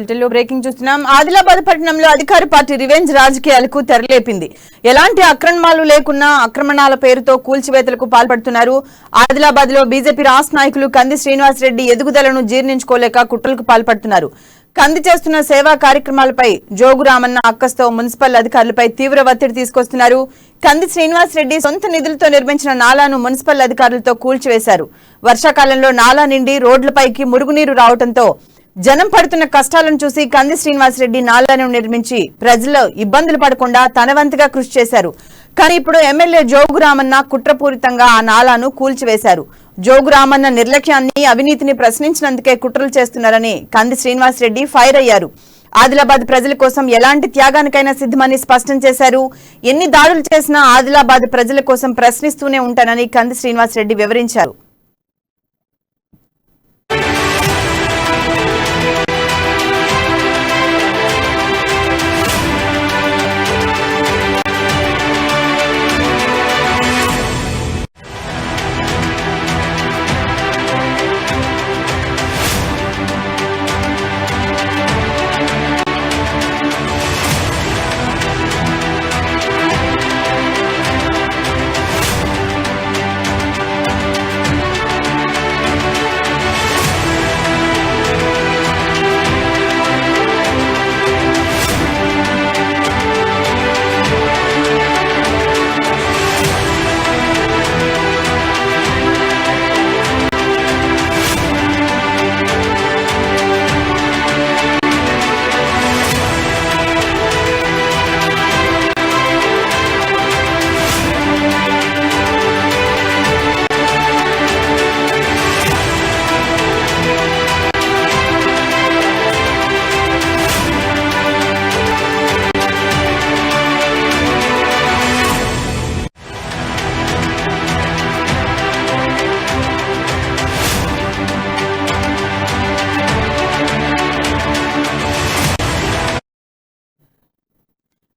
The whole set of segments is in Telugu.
బులెటిన్లో బ్రేకింగ్ చూస్తున్నాం. ఆదిలాబాద్ పట్టణంలో అధికార పార్టీ రివెంజ్ రాజకీయాలకు తెరలేపింది. ఎలాంటి అక్రమాలు లేకున్నా ఆక్రమణాల పేరుతో కూల్చివేతలకు పాల్పడుతున్నారు. ఆదిలాబాద్ లో బీజేపీ రాష్ట్ర నాయకులు కంది శ్రీనివాస్ రెడ్డి ఎదుగుదలను జీర్ణించుకోలేక కుట్రలకు పాల్పడుతున్నారు. కంది చేస్తున్న సేవా కార్యక్రమాలపై జోగు రామన్న అక్కస్తో మున్సిపల్ అధికారులపై తీవ్ర ఒత్తిడి తీసుకొస్తున్నారు. కంది శ్రీనివాస్ రెడ్డి సొంత నిధులతో నిర్మించిన నాలాను మున్సిపల్ అధికారులతో కూల్చివేశారు. వర్షాకాలంలో నాలా నిండి రోడ్లపైకి మురుగునీరు రావడంతో జనం పడుతున్న కష్టాలను చూసి కంది శ్రీనివాస్ రెడ్డి నాలాను నిర్మించి ప్రజలు ఇబ్బందులు పడకుండా తన వంతుగా కృషి చేశారు. కానీ ఇప్పుడు ఎమ్మెల్యే జోగు రామన్న కుట్రపూరితంగా ఆ నాలాను కూల్చివేశారు. జోగు రామన్న నిర్లక్ష్యాన్ని అవినీతిని ప్రశ్నించినందుకే కుట్రలు చేస్తున్నారని కంది శ్రీనివాస్ రెడ్డి ఫైర్ అయ్యారు. ఆదిలాబాద్ ప్రజల కోసం ఎలాంటి త్యాగానికైనా సిద్ధమని స్పష్టం చేశారు. ఎన్ని దాడులు చేసినా ఆదిలాబాద్ ప్రజల కోసం ప్రశ్నిస్తూనే ఉంటానని కంది శ్రీనివాస్ రెడ్డి వివరించారు.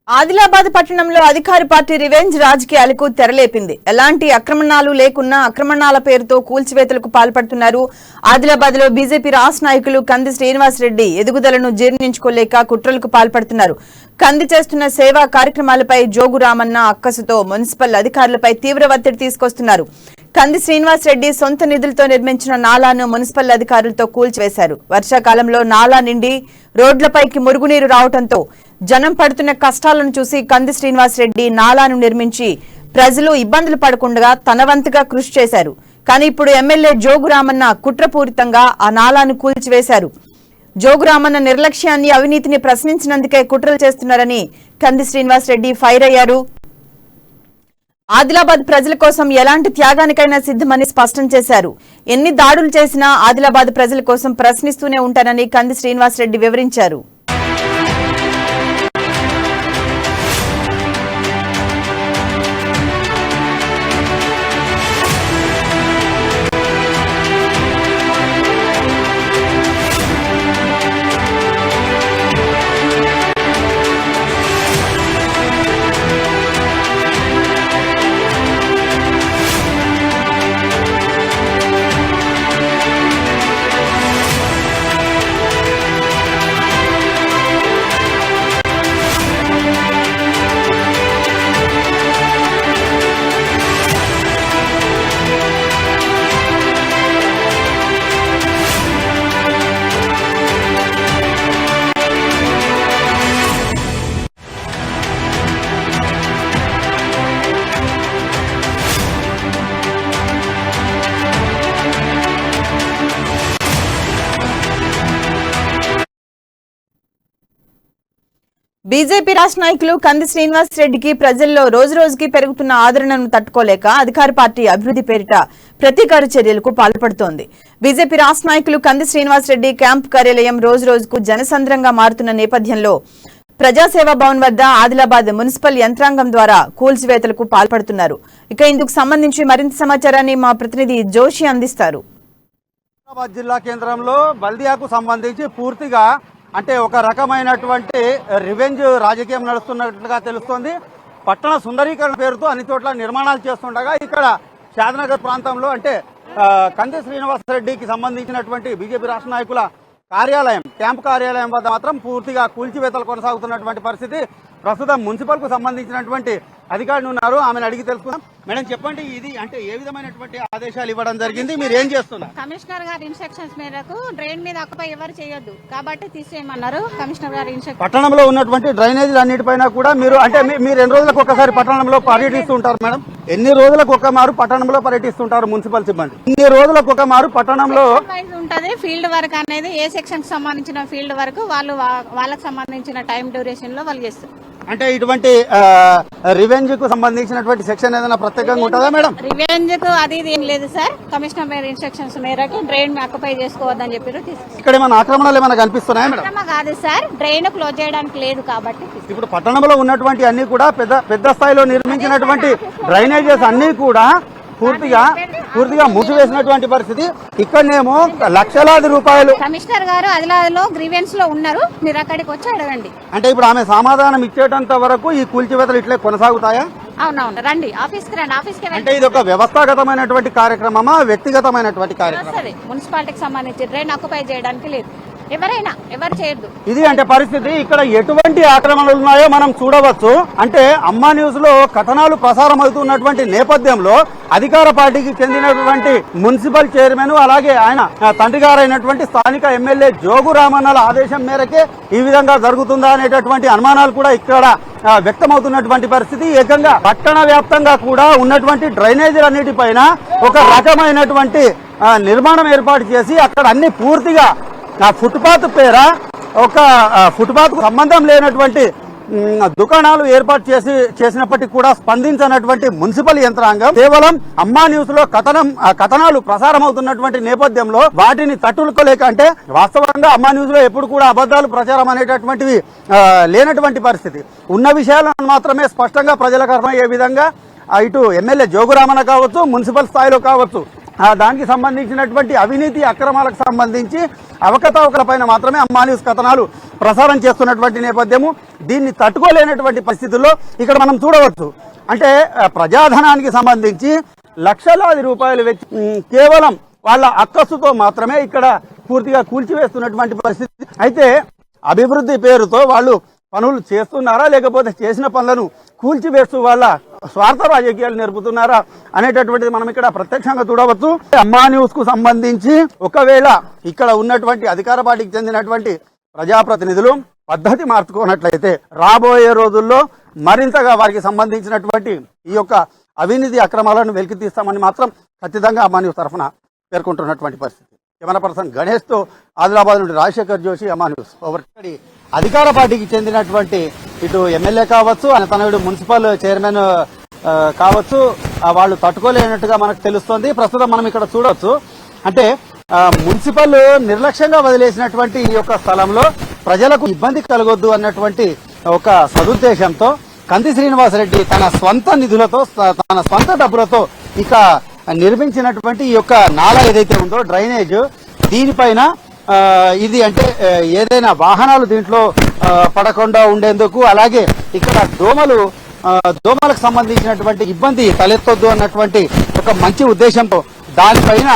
ఆదిలాబాద్ పట్టణంలో అధికార పార్టీ రివెంజ్ రాజకీయాలకు తెరలేపింది. ఎలాంటి ఆక్రమణాలు లేకున్నా ఆక్రమణాల పేరుతో కూల్చివేతలకు పాల్పడుతున్నారు. ఆదిలాబాద్ లో బీజేపీ రాష్ట్ర నాయకులు కంది శ్రీనివాస్ రెడ్డి ఎదుగుదలను జీర్ణించుకోలేక కుట్రలకు పాల్పడుతున్నారు. కంది చేస్తున్న సేవా కార్యక్రమాలపై జోగు రామన్న అక్కసుతో మున్సిపల్ అధికారులపై తీవ్ర ఒత్తిడి తీసుకొస్తున్నారు. కంది శ్రీనివాస్ రెడ్డి సొంత నిధులతో నిర్మించిన నాలాను మున్సిపల్ అధికారులతో కూల్చివేశారు. వర్షాకాలంలో నాలా నిండి రోడ్లపైకి మురుగునీరు రావడంతో జనం పడుతున్న కష్టాలను చూసి కంది శ్రీనివాస్ రెడ్డి నాలాను నిర్మించి ప్రజలు ఇబ్బందులు పడకుండా తన వంతుగా కృషి చేశారు. కానీ ఇప్పుడు ఎమ్మెల్యే జోగు రామన్న కుట్రపూరితంగా ఆ నాలాను కూల్చివేశారు. జోగు రామన్న నిర్లక్ష్యాన్ని అవినీతిని ప్రశ్నించినందుకే కుట్రలు చేస్తున్నారని కంది శ్రీనివాస్ రెడ్డి ఫైర్ అయ్యారు. ఆదిలాబాద్ ప్రజల కోసం ఎలాంటి త్యాగానికైనా సిద్ధమని స్పష్టం చేశారు. ఎన్ని దాడులు చేసినా ఆదిలాబాద్ ప్రజల కోసం ప్రశ్నిస్తూనే ఉంటానని కంది శ్రీనివాస్ రెడ్డి వివరించారు. బీజేపీ రాష్ట్ర నాయకులు కంది శ్రీనివాస్ రెడ్డికి ప్రజల్లో రోజు రోజుకి పెరుగుతున్న ఆదరణను తట్టుకోలేక అధికార పార్టీ అభివృద్ధి పేరిట ప్రతీకార చర్యలకు పాల్పడుతోంది. బీజేపీ రాష్ట్ర నాయకులు కంది శ్రీనివాస్ రెడ్డి క్యాంప్ కార్యాలయం రోజు రోజుకు జనసంద్రంగా మారుతున్న నేపథ్యంలో ప్రజాసేవా భవన్ వద్ద ఆదిలాబాద్ మున్సిపల్ యంత్రాంగం ద్వారా కూల్చివేతలకు పాల్పడుతున్నారు. ఇక ఇందుకు సంబంధించి మరింత సమాచారాన్ని మా ప్రతినిధి జోషి అందిస్తారు. ఆదిలాబాద్ జిల్లా కేంద్రంలో బల్దియాకు సంబంధించి పూర్తిగా అంటే ఒక రకమైనటువంటి రివెంజ్ రాజకీయం నడుస్తున్నట్లుగా తెలుస్తోంది. పట్టణ సుందరీకరణ పేరుతో అన్ని చోట్ల నిర్మాణాలు చేస్తుండగా ఇక్కడ షాద్నగర్ ప్రాంతంలో అంటే కంది శ్రీనివాస్ రెడ్డికి సంబంధించినటువంటి బీజేపీ రాష్ట్ర నాయకుల కార్యాలయం క్యాంప్ కార్యాలయం వద్ద మాత్రం పూర్తిగా కూల్చివేతలు కొనసాగుతున్నటువంటి పరిస్థితి. ప్రస్తుతం మున్సిపల్ కు సంబంధించినటువంటి అధికారులు ఉన్నారు, ఆమెను అడిగి తెలుసుకుందాం. మేడం చెప్పండి, ఇది అంటే ఏ విధమైనటువంటి ఆదేశాలు ఇవ్వడం జరిగింది, మీరు ఏం చేస్తున్నారు? కమిషనర్ గారి ఇన్స్ట్రక్షన్స్ మేరకు డ్రైన్ మీద ఆక్యుపై ఎవరు చేయొద్దు కాబట్టి తీసేయమన్నారు కమిషనర్ గారి ఇన్స్ట్రక్షన్. పట్టణంలో ఉన్నటువంటి డ్రైనేజీలు అన్నిటిపైన కూడా మీరు అంటే మీరు ఎన్ని రోజులకు ఒకసారి పట్టణంలో పర్యటిస్తుంటారు మేడం? ఎన్ని రోజులకు ఒక మారు పట్టణంలో పర్యటిస్తుంటారు మున్సిపల్ సిబ్బంది? ఎన్ని రోజులకు ఒక మారు పట్టణంలో ఉంటది ఫీల్డ్ వర్క్ అనేది, ఏ సెక్షన్ కి సంబంధించిన ఫీల్డ్ వర్క్ వాళ్ళకి సంబంధించిన టైం డ్యూరేషన్ లో వాళ్ళు చేస్తారు. అంటే ఇటువంటి రివెంజ్ కు సంబంధించినటువంటి సెక్షన్ ఏదైనా ప్రత్యేకంగా ఉంటుందా మేడం? రివెంజ్ కు అది ఏం లేదు సార్, కమిషనర్ మేర ఇన్స్ట్రక్షన్స్ మేరకు డ్రైన్ ఆక్యుపై చేసుకోవద్దని చెప్పారు. ఇక్కడ ఏమైనా ఆక్రమణలు ఏమైనా కనిపిస్తున్నాయా మేడం? కాదు సార్, డ్రైన్ క్లోజ్ చేయడానికి లేదు కాబట్టి. ఇప్పుడు పట్టణంలో ఉన్నటువంటి అన్ని కూడా పెద్ద స్థాయిలో నిర్మించినటువంటి డ్రైనేజెస్ అన్ని కూడా పూర్తిగా మూసివేసినటువంటి పరిస్థితి. ఇక్కడనేమో లక్షలాది రూపాయలు. కమిషనర్ గారు ఆదిలాబాద్లో గ్రీవెన్స్ లో ఉన్నారు, మీరు అక్కడికి వచ్చి అడగండి. అంటే ఇప్పుడు ఆమె సమాధానం ఇచ్చేటంత వరకు ఈ కూల్చివేతలు ఇట్లే కొనసాగుతాయా? అవునవును, రండి ఆఫీస్కి రండి. ఆఫీస్కి అంటే ఇది ఒక వ్యవస్థాగతమైనటువంటి కార్యక్రమమా, వ్యక్తిగతమైనటువంటి కార్యక్రమం? మున్సిపాలిటీకి సంబంధించి డ్రైన్ ఆక్యుపై చేయడానికి లేదు, ఎవరు చేయొద్దు. ఇది అంటే పరిస్థితి. ఇక్కడ ఎటువంటి ఆక్రమణలు ఉన్నాయో మనం చూడవచ్చు. అంటే అమ్మా న్యూస్ లో కథనాలు ప్రసారం అవుతున్నటువంటి నేపథ్యంలో అధికార పార్టీకి చెందినటువంటి మున్సిపల్ చైర్మన్ అలాగే ఆయన తండ్రి గారైనటువంటి స్థానిక ఎమ్మెల్యే జోగు రామన్నల ఆదేశం మేరకే ఈ విధంగా జరుగుతుందా అనేటటువంటి అనుమానాలు కూడా ఇక్కడ వ్యక్తమవుతున్నటువంటి పరిస్థితి. ఏకంగా పట్టణ వ్యాప్తంగా కూడా ఉన్నటువంటి డ్రైనేజీలన్నిటిపైన ఒక రకమైనటువంటి నిర్మాణం ఏర్పాటు చేసి అక్కడ అన్ని పూర్తిగా ఫుట్పాత్ పేర ఒక ఫుట్పాత్ కు సంబంధం లేనటువంటి దుకాణాలు ఏర్పాటు చేసినప్పటికీ కూడా స్పందించినటువంటి మున్సిపల్ యంత్రాంగం కేవలం అమ్మా న్యూస్ లో కథనాలు ప్రసారం అవుతున్నటువంటి నేపథ్యంలో వాటిని తట్టుకోలేక, అంటే వాస్తవంగా అమ్మా న్యూస్ లో ఎప్పుడు కూడా అబద్దాలు ప్రచారం అనేటటువంటివి లేనటువంటి పరిస్థితి. ఉన్న విషయాలను మాత్రమే స్పష్టంగా ప్రజలకు అర్థమయ్యే విధంగా ఇటు ఎమ్మెల్యే జోగురామన్న కావచ్చు, మున్సిపల్ స్థాయిలో కావచ్చు, దానికి సంబంధించినటువంటి అవినీతి అక్రమాలకు సంబంధించి అవకతవకల పైన మాత్రమే అమ్మా న్యూస్ కథనాలు ప్రసారం చేస్తున్నటువంటి నేపథ్యము. దీన్ని తట్టుకోలేనటువంటి పరిస్థితుల్లో ఇక్కడ మనం చూడవచ్చు. అంటే ప్రజాధనానికి సంబంధించి లక్షలాది రూపాయలు కేవలం వాళ్ళ అక్కసుతో మాత్రమే ఇక్కడ పూర్తిగా కూల్చివేస్తున్నటువంటి పరిస్థితి. అయితే అభివృద్ధి పేరుతో వాళ్ళు పనులు చేస్తున్నారా, లేకపోతే చేసిన పనులను కూల్చివేస్తూ వాళ్ళ స్వార్థ రాజకీయాలు నేర్పుతున్నారా అనేటటువంటిది మనం ఇక్కడ ప్రత్యక్షంగా చూడవచ్చు. అమ్మా న్యూస్ కు సంబంధించి ఒకవేళ ఇక్కడ ఉన్నటువంటి అధికార పార్టీకి చెందినటువంటి ప్రజాప్రతినిధులు పద్ధతి మార్చుకున్నట్లయితే రాబోయే రోజుల్లో మరింతగా వారికి సంబంధించినటువంటి ఈ యొక్క అవినీతి అక్రమాలను వెలికి తీస్తామని మాత్రం ఖచ్చితంగా అమ్మా న్యూస్ తరఫున పేర్కొంటున్నటువంటి పరిస్థితి. కెమెరా పర్సన్ గణేష్ తో ఆదిలాబాద్ నుండి రాజశేఖర్ జోషి, అమ్మా న్యూస్. అధికార పార్టీకి చెందినటువంటి ఇటు ఎమ్మెల్యే కావచ్చు, ఆయన తనయుడు మున్సిపల్ చైర్మన్ కావచ్చు, వాళ్ళు తట్టుకోలేనట్టుగా మనకు తెలుస్తోంది. ప్రస్తుతం మనం ఇక్కడ చూడవచ్చు. అంటే మున్సిపల్ నిర్లక్ష్యంగా వదిలేసినటువంటి ఈ యొక్క స్థలంలో ప్రజలకు ఇబ్బంది కలగొద్దు అన్నటువంటి ఒక సదుద్దేశంతో కంది శ్రీనివాసరెడ్డి తన స్వంత నిధులతో, తన స్వంత డబ్బులతో ఇక నిర్మించినటువంటి ఈ యొక్క నాలా ఏదైతే ఉందో డ్రైనేజ్, దీనిపైన ఇది అంటే ఏదైనా వాహనాలు దీంట్లో పడకుండా ఉండేందుకు, అలాగే ఇక్కడ దోమలకు సంబంధించినటువంటి ఇబ్బంది తలెత్తొద్దు అన్నటువంటి ఒక మంచి ఉద్దేశంతో దానిపైన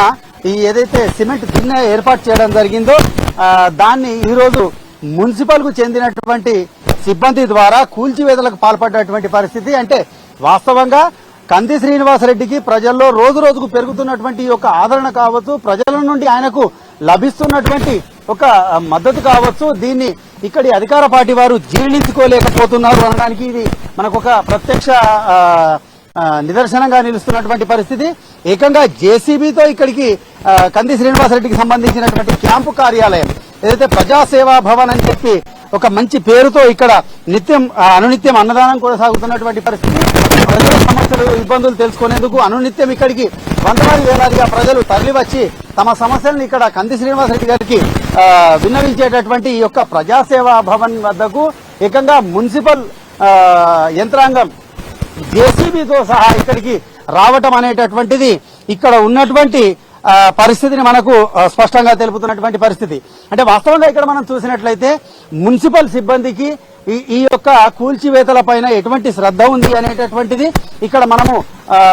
ఈ ఏదైతే సిమెంట్ దిన్నె ఏర్పాటు చేయడం జరిగిందో దాన్ని ఈ రోజు మున్సిపల్ కు చెందినటువంటి సిబ్బంది ద్వారా కూల్చివేతలకు పాల్పడ్డటువంటి పరిస్థితి. అంటే వాస్తవంగా కంది శ్రీనివాసరెడ్డికి ప్రజల్లో రోజు రోజుకు పెరుగుతున్నటువంటి ఒక ఆదరణ కావచ్చు, ప్రజల నుండి ఆయనకు లభిస్తున్నటువంటి ఒక మద్దతు కావచ్చు, దీన్ని ఇక్కడి అధికార పార్టీ వారు జీర్ణించుకోలేకపోతున్నారు అనడానికి ఇది మనకు ఒక ప్రత్యక్ష నిదర్శనంగా నిలుస్తున్నటువంటి పరిస్థితి. ఏకంగా జేసీబీతో ఇక్కడికి కంది శ్రీనివాసరెడ్డికి సంబంధించినటువంటి క్యాంపు కార్యాలయం ఏదైతే ప్రజాసేవా భవన్ అని చెప్పి ఒక మంచి పేరుతో ఇక్కడ అనునిత్యం అన్నదానం కొనసాగుతున్నటువంటి పరిస్థితి. ప్రజల సమస్యలు, ఇబ్బందులు తెలుసుకునేందుకు అనునిత్యం ఇక్కడికి వందలాది వేలాదిగా ప్రజలు తరలివచ్చి తమ సమస్యలను ఇక్కడ కంది శ్రీనివాసరెడ్డి గారికి విన్నవించేటటువంటి ఈ యొక్క ప్రజాసేవా భవన్ వద్దకు ఏకంగా మున్సిపల్ యంత్రాంగం జేసీబీతో సహా ఇక్కడికి రావటం అనేటటువంటిది ఇక్కడ ఉన్నటువంటి పరిస్థితిని మనకు స్పష్టంగా తెలుపుతున్నటువంటి పరిస్థితి. అంటే వాస్తవంగా ఇక్కడ మనం చూసినట్లయితే మున్సిపల్ సిబ్బందికి ఈ యొక్క కూల్చివేతల పైన ఎటువంటి శ్రద్ధ ఉంది అనేటటువంటిది ఇక్కడ మనము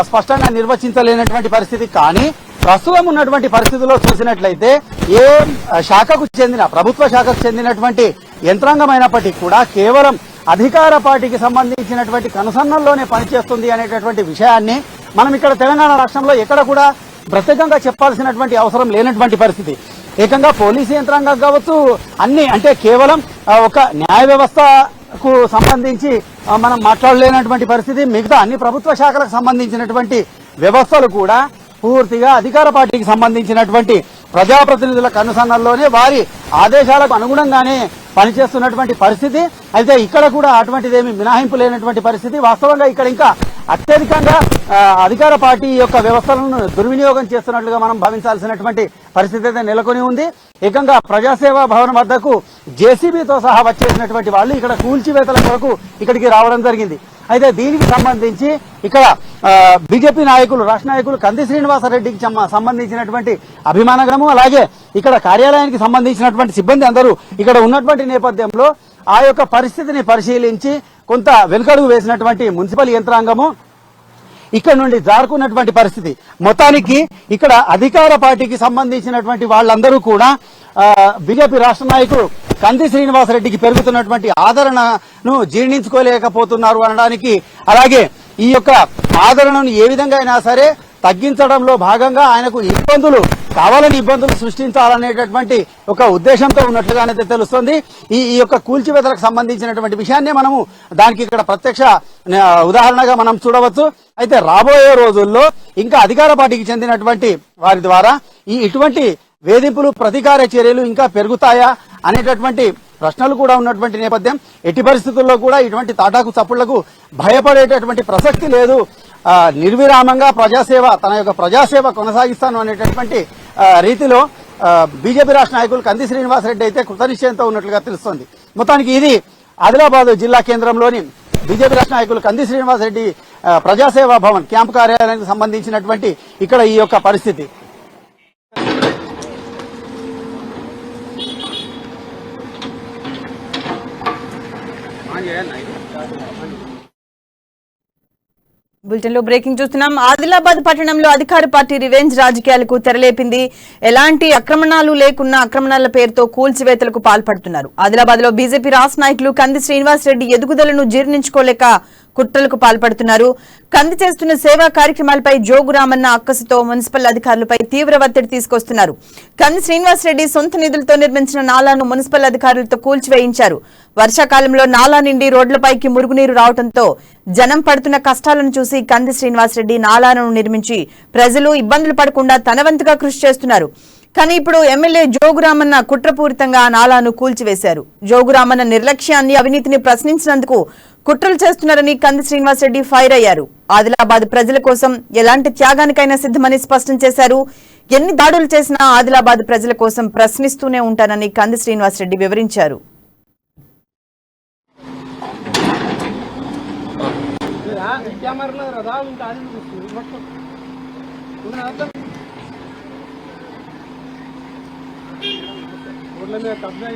స్పష్టంగా నిర్వచించలేనటువంటి పరిస్థితి. కానీ ప్రస్తుతం ఉన్నటువంటి పరిస్థితుల్లో చూసినట్లయితే ఏ శాఖకు చెందిన ప్రభుత్వ శాఖకు చెందినటువంటి యంత్రాంగమైనప్పటికీ కూడా కేవలం అధికార పార్టీకి సంబంధించినటువంటి కనుసన్నల్లోనే పనిచేస్తుంది అనేటటువంటి విషయాన్ని మనం ఇక్కడ తెలంగాణ రాష్ట్రంలో ఎక్కడ కూడా ప్రత్యేకంగా చెప్పాల్సినటువంటి అవసరం లేనటువంటి పరిస్థితి. ఏకంగా పోలీసు యంత్రాంగం కావచ్చు, అన్ని అంటే కేవలం ఒక న్యాయ వ్యవస్థకు సంబంధించి మనం మాట్లాడలేనటువంటి పరిస్థితి. మిగతా అన్ని ప్రభుత్వ శాఖలకు సంబంధించినటువంటి వ్యవస్థలు కూడా పూర్తిగా అధికార పార్టీకి సంబంధించినటువంటి ప్రజాప్రతినిధుల కనుసన్నల్లోనే వారి ఆదేశాలకు అనుగుణంగానే పనిచేస్తున్నటువంటి పరిస్థితి. అయితే ఇక్కడ కూడా అటువంటిదేమీ మినహాయింపు లేనటువంటి పరిస్థితి. వాస్తవంగా ఇక్కడ ఇంకా అత్యధికంగా అధికార పార్టీ యొక్క వ్యవస్థలను దుర్వినియోగం చేస్తున్నట్లుగా మనం భావించాల్సినటువంటి పరిస్థితి అయితే నెలకొని ఉంది. ఏకంగా ప్రజాసేవా భవన్ వద్దకు జేసీబీతో సహా వచ్చేసినటువంటి వాళ్ళు ఇక్కడ కూల్చివేతల కొరకు ఇక్కడికి రావడం జరిగింది. అయితే దీనికి సంబంధించి ఇక్కడ బీజేపీ నాయకులు, రాష్ట్ర నాయకులు కంది శ్రీనివాసరెడ్డికి సంబంధించినటువంటి అభిమానగణము, అలాగే ఇక్కడ కార్యాలయానికి సంబంధించినటువంటి సిబ్బంది అందరూ ఇక్కడ ఉన్నటువంటి నేపథ్యంలో ఆ యొక్క పరిస్థితిని పరిశీలించి కొంత వెనుకడుగు వేసినటువంటి మున్సిపల్ యంత్రాంగము ఇక్కడ నుండి జారుకున్నటువంటి పరిస్థితి. మొత్తానికి ఇక్కడ అధికార పార్టీకి సంబంధించినటువంటి వాళ్ళందరూ కూడా బీజేపీ రాష్ట్ర నాయకుడు కంది శ్రీనివాసరెడ్డికి పెరుగుతున్నటువంటి ఆదరణను జీర్ణించుకోలేకపోతున్నారు అనడానికి, అలాగే ఈ యొక్క ఆదరణను ఏ విధంగా అయినా సరే తగ్గించడంలో భాగంగా ఆయనకు కావాలని ఇబ్బందులు సృష్టించాలనేటటువంటి ఒక ఉద్దేశంతో ఉన్నట్లుగానైతే తెలుస్తోంది. ఈ యొక్క కూల్చివేతలకు సంబంధించినటువంటి విషయాన్ని మనము దానికి ఇక్కడ ప్రత్యక్ష ఉదాహరణగా మనం చూడవచ్చు. అయితే రాబోయే రోజుల్లో ఇంకా అధికార పార్టీకి చెందినటువంటి వారి ద్వారా ఇటువంటి వేధింపులు, ప్రతీకార చర్యలు ఇంకా పెరుగుతాయా అనేటటువంటి ప్రశ్నలు కూడా ఉన్నటువంటి నేపథ్యం. ఎట్టి పరిస్థితుల్లో కూడా ఇటువంటి తాటాకు చప్పుళ్లకు భయపడేటటువంటి ప్రసక్తి లేదు. నిర్విరామంగా తన యొక్క ప్రజాసేవ కొనసాగిస్తాను అనేటటువంటి రీతిలో బీజేపీ రాష్ట్ర నాయకులు కంది శ్రీనివాసరెడ్డి అయితే కృతనిశ్చయంతో ఉన్నట్లుగా తెలుస్తోంది. మొత్తానికి ఇది ఆదిలాబాద్ జిల్లా కేంద్రంలోని బీజేపీ రాష్ట్ర నాయకులు కంది శ్రీనివాసరెడ్డి ప్రజాసేవా భవన్ క్యాంపు కార్యాలయానికి సంబంధించినటువంటి ఇక్కడ ఈ యొక్క పరిస్థితి. బులెటిన్ లో బ్రేకింగ్ చూస్తున్నాం. ఆదిలాబాద్ పట్టణంలో అధికార పార్టీ రివెంజ్ రాజకీయాలకు తెరలేపింది. ఎలాంటి ఆక్రమణాలు లేకున్నా ఆక్రమణాల పేరుతో కూల్చివేతలకు పాల్పడుతున్నారు. ఆదిలాబాద్ లో బీజేపీ రాష్ట్ర నాయకులు కంది శ్రీనివాసరెడ్డి ఎదుగుదలను జీర్ణించుకోలేక కుట్రలకు పాల్పడుతున్నారు. కంది చేస్తున్న సేవా కార్యక్రమాలపై జోగురామన్న అక్కసుతో మున్సిపల్ అధికారులపై తీవ్ర ఒత్తిడి తీసుకొస్తున్నారు. కంది శ్రీనివాసరెడ్డి సొంత నిధులతో నిర్మించిన నాలాను మున్సిపల్ అధికారులతో కూల్చివేయించారు. వర్షాకాలంలో నాలా నిండి రోడ్లపైకి మురుగునీరు రావడంతో జనం పడుతున్న కష్టాలను చూసి కంది శ్రీనివాసరెడ్డి నాలాలను నిర్మించి ప్రజలు ఇబ్బందులు పడకుండా తన వంతుగా కృషి చేస్తున్నారు. కానీ ఇప్పుడు ఎమ్మెల్యే జోగురామన్న కుట్రపూరితంగా నాలాను కూల్చివేశారు. జోగురామన్న నిర్లక్ష్యాన్ని, అవినీతిని ప్రశ్నించినందుకు కుట్రలు చేస్తున్నారని కంది శ్రీనివాసరెడ్డి ఫైర్ అయ్యారు. ఆదిలాబాద్ ప్రజల కోసం ఎలాంటి త్యాగానికైనా సిద్ధమని స్పష్టం చేశారు. ఎన్ని దాడులు చేసినా ఆదిలాబాద్ ప్రజల కోసం ప్రశ్నిస్తూనే ఉంటానని కంది శ్రీనివాసరెడ్డి వివరించారు. రోడ్ల మీద కబ్జా